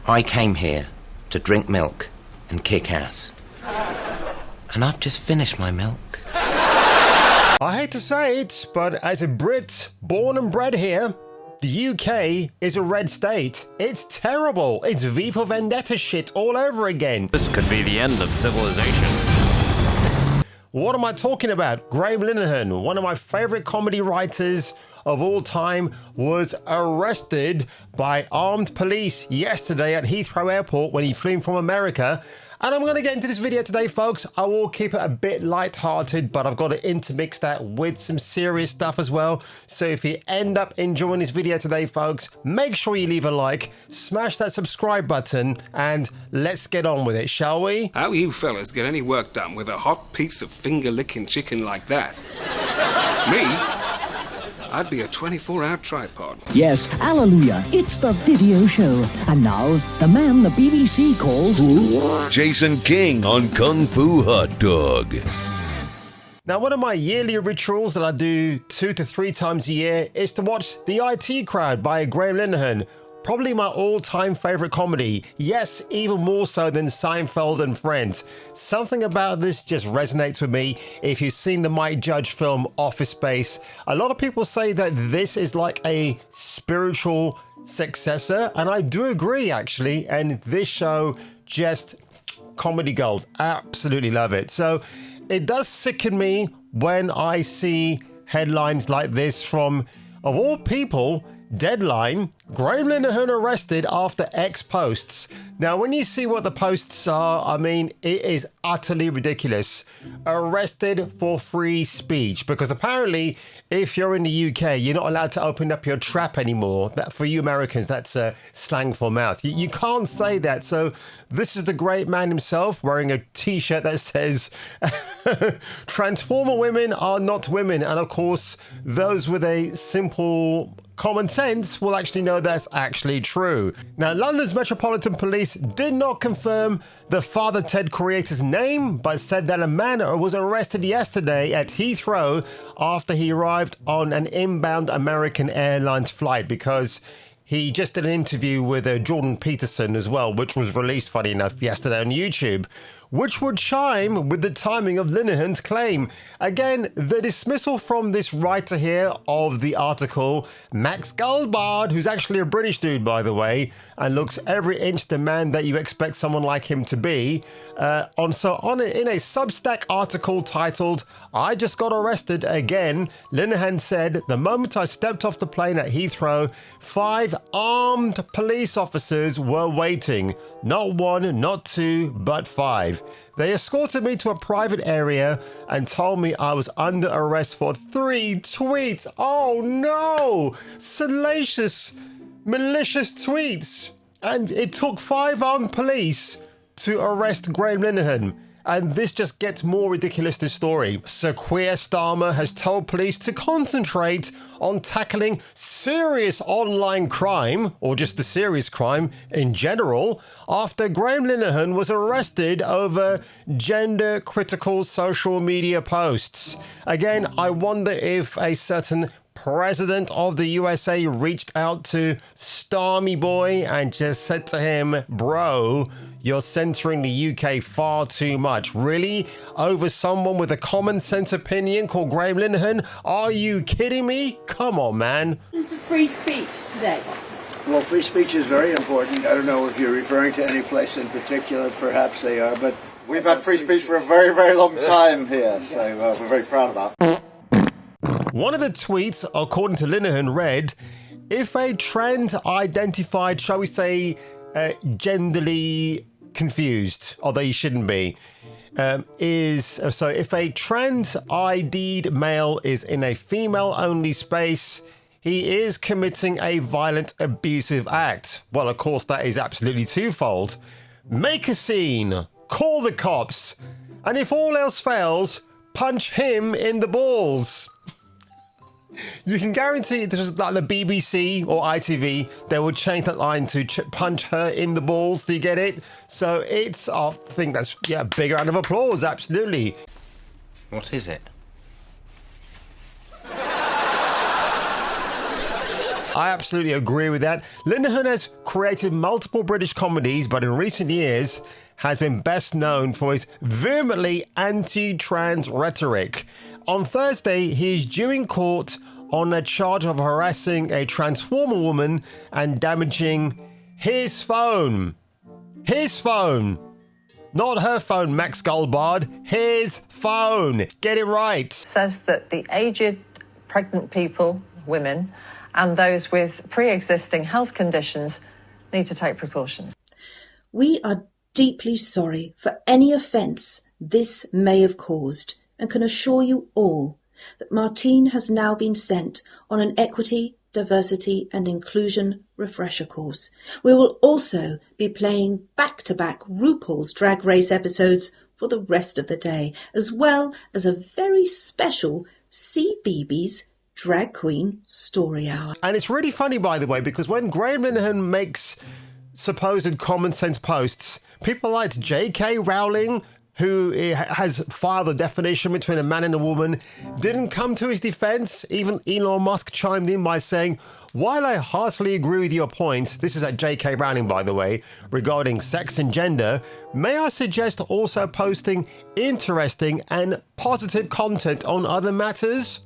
I came here to drink milk and kick ass. And I've just finished my milk. I hate to say it, but as a Brit born and bred here, the UK is a red state. It's terrible. It's V for Vendetta shit all over again. This could be the end of civilization. What am I talking about? Graham Linehan, one of my favorite comedy writers of all time, was arrested by armed police yesterday at Heathrow Airport when he flew in from America. And I'm going to get into this video today, folks. I will keep it a bit light-hearted, but I've got to intermix that with some serious stuff as well. So if you end up enjoying this video today, folks, make sure you leave a like, smash that subscribe button, and let's get on with it, shall we? How you fellas get any work done with a hot piece of finger-licking chicken like that? Me? I'd be a 24-hour tripod. Yes, hallelujah, it's the video show. And now, the man the BBC calls... Jason King on Kung Fu Hot Dog. Now, one of my yearly rituals that I do 2 to 3 times a year is to watch The IT Crowd by Graham Linehan. Probably my all-time favorite comedy. Yes, even more so than Seinfeld and Friends. Something about this just resonates with me. If you've seen the Mike Judge film Office Space, a lot of people say that this is like a spiritual successor, and I do agree actually. And this show just comedy gold. Absolutely love it. So it does sicken me when I see headlines like this from, of all people, Deadline, Graham Linehan arrested after X posts. Now, when you see what the posts are, I mean, it is utterly ridiculous. Arrested for free speech, because apparently if you're in the UK, you're not allowed to open up your trap anymore. That, for you Americans, that's slang for mouth. You can't say that. So this is the great man himself wearing a t-shirt that says Transformer women are not women. And of course, those with a simple common sense will actually know that's actually true. Now, London's Metropolitan Police did not confirm the Father Ted creator's name, but said that a man was arrested yesterday at Heathrow after he arrived on an inbound American Airlines flight, because he just did an interview with Jordan Peterson as well, which was released, funny enough, yesterday on YouTube, which would chime with the timing of Linehan's claim. Again, the dismissal from this writer here of the article, Max Goldbard, who's actually a British dude, by the way, and looks every inch the man that you expect someone like him to be, in a Substack article titled, I just got arrested again, Linehan said, the moment I stepped off the plane at Heathrow, 5 armed police officers were waiting. Not 1, not 2, but 5. They escorted me to a private area and told me I was under arrest for 3 tweets. Oh no! Salacious, malicious tweets. And it took 5 armed police to arrest Graham Linehan. And this just gets more ridiculous, this story. Sir Keir Starmer has told police to concentrate on tackling serious online crime, or just the serious crime in general, after Graham Linehan was arrested over gender-critical social media posts. Again, I wonder if a certain President of the USA reached out to Starmy Boy and just said to him, bro, you're centering the UK far too much. Really? Over someone with a common sense opinion called Graham Linehan? Are you kidding me? Come on, man. It's a free speech today. Well, free speech is very important. I don't know if you're referring to any place in particular. Perhaps they are, but we've had free speech for a very, very long time here, so we're very proud of that. One of the tweets, according to Linehan, read, if a trans identified, shall we say, genderly confused, although you shouldn't be, if a trans ID'd male is in a female-only space, he is committing a violent, abusive act. Well, of course, that is absolutely twofold. Make a scene, call the cops, and if all else fails, punch him in the balls. You can guarantee this is like the BBC or ITV, they would change that line to punch her in the balls. Do you get it? So it's, I think that's, yeah, big round of applause, absolutely. What is it? I absolutely agree with that. Linehan has created multiple British comedies, but in recent years has been best known for his vehemently anti-trans rhetoric. On Thursday, he is due in court on a charge of harassing a transformer woman and damaging his phone. His phone. Not her phone, Max Goldbard. His phone. Get it right. Says that the aged, pregnant people, women, and those with pre-existing health conditions need to take precautions. We are deeply sorry for any offence this may have caused and can assure you all that Martine has now been sent on an equity, diversity and inclusion refresher course. We will also be playing back-to-back RuPaul's Drag Race episodes for the rest of the day, as well as a very special CBeebies Drag Queen Story Hour. And it's really funny, by the way, because when Graham Linehan makes supposed common sense posts, people like J.K. Rowling, who has filed a definition between a man and a woman, didn't come to his defense. Even Elon Musk chimed in by saying, while I heartily agree with your point, this is at J.K. Rowling, by the way, regarding sex and gender, may I suggest also posting interesting and positive content on other matters?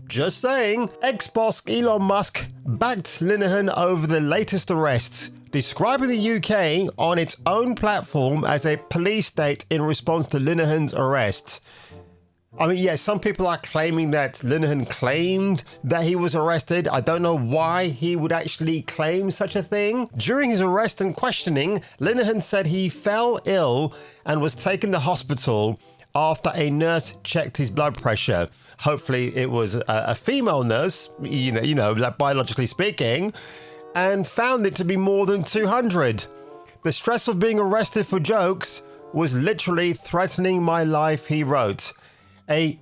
Just saying. Ex-boss Elon Musk backed Linehan over the latest arrests, describing the UK on its own platform as a police state in response to Linehan's arrest. I mean, yeah, some people are claiming that Linehan claimed that he was arrested. I don't know why he would actually claim such a thing. During his arrest and questioning, Linehan said he fell ill and was taken to hospital after a nurse checked his blood pressure. Hopefully it was a female nurse, you know, like biologically speaking, and found it to be more than 200. The stress of being arrested for jokes was literally threatening my life, he wrote. A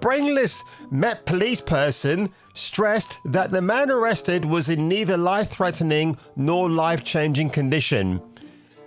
brainless Met Police person stressed that the man arrested was in neither life-threatening nor life-changing condition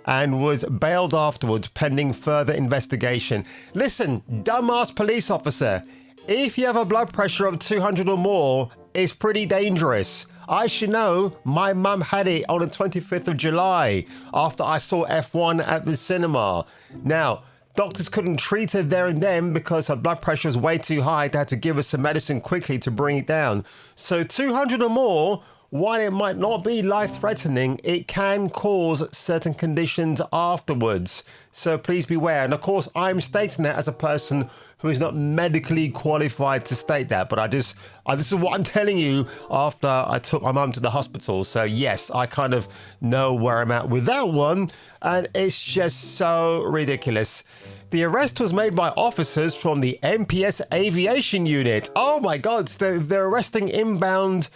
and was bailed afterwards pending further investigation. Listen, dumbass police officer, if you have a blood pressure of 200 or more, it's pretty dangerous. I should know. My mum had it on the 25th of July after I saw F1 at the cinema. Now, doctors couldn't treat her there and then because her blood pressure was way too high. They had to give her some medicine quickly to bring it down. So 200 or more, while it might not be life-threatening, it can cause certain conditions afterwards. So please beware. And of course, I'm stating that as a person who is not medically qualified to state that. But this is what I'm telling you after I took my mum to the hospital. So yes, I kind of know where I'm at with that one. And it's just so ridiculous. The arrest was made by officers from the MPS Aviation Unit. Oh my God, they're arresting inbound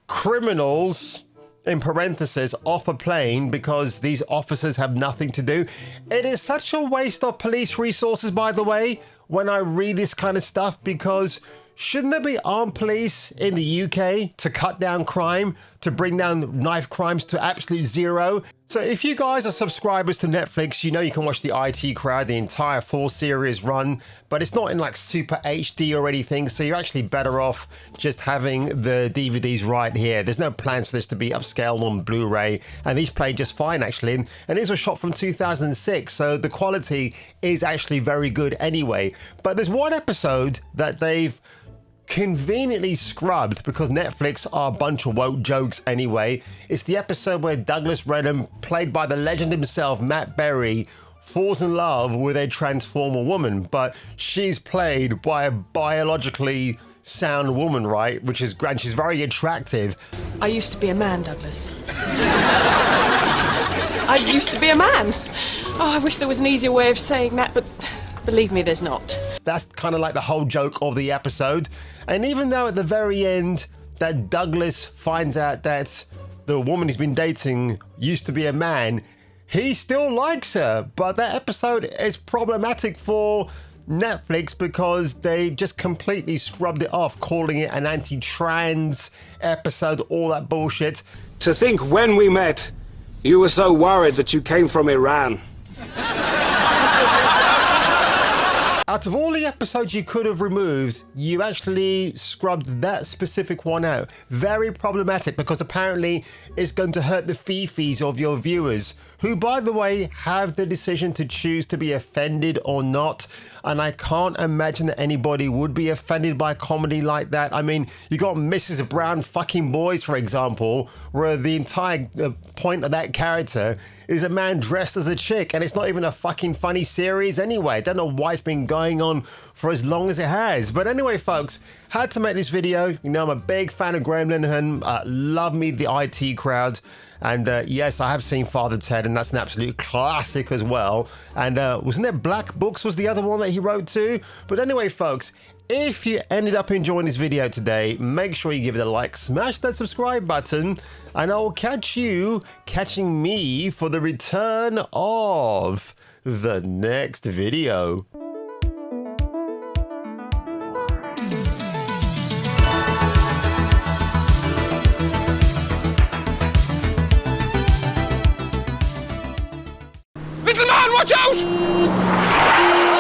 criminals, in parentheses, off a plane because these officers have nothing to do. It is such a waste of police resources, by the way, when I read this kind of stuff, because shouldn't there be armed police in the UK to cut down crime, to bring down knife crimes to absolute zero? So if you guys are subscribers to Netflix, you know you can watch the IT Crowd, the entire full series run, but it's not in like super HD or anything, so you're actually better off just having the DVDs right here. There's no plans for this to be upscaled on Blu-ray, and these play just fine actually, and these were shot from 2006, so the quality is actually very good anyway. But there's one episode that they've conveniently scrubbed because Netflix are a bunch of woke jokes anyway. It's the episode where Douglas Renham, played by the legend himself, Matt Berry, falls in love with a transformer woman, but she's played by a biologically sound woman, right? Which is great. She's very attractive. I used to be a man, Douglas. I used to be a man. Oh, I wish there was an easier way of saying that, but believe me, there's not. That's kind of like the whole joke of the episode. And even though at the very end that Douglas finds out that the woman he's been dating used to be a man, he still likes her. But that episode is problematic for Netflix because they just completely scrubbed it off, calling it an anti-trans episode, all that bullshit. To think when we met, you were so worried that you came from Iran. Out of all the episodes you could have removed, you actually scrubbed that specific one out. Very problematic, because apparently it's going to hurt the fifis of your viewers, who, by the way, have the decision to choose to be offended or not. And I can't imagine that anybody would be offended by comedy like that. I mean, you got Mrs. Brown fucking Boys, for example, where the entire point of that character is a man dressed as a chick, and it's not even a fucking funny series anyway. I don't know why it's been going on for as long as it has. But anyway, folks, had to make this video. You know, I'm a big fan of Graham Linehan. Love me the IT crowd. And yes, I have seen Father Ted, and that's an absolute classic as well. And wasn't there Black Books was the other one that he wrote too? But anyway, folks, if you ended up enjoying this video today, make sure you give it a like, smash that subscribe button, and I'll catch you catching me for the return of the next video. Little man, watch out!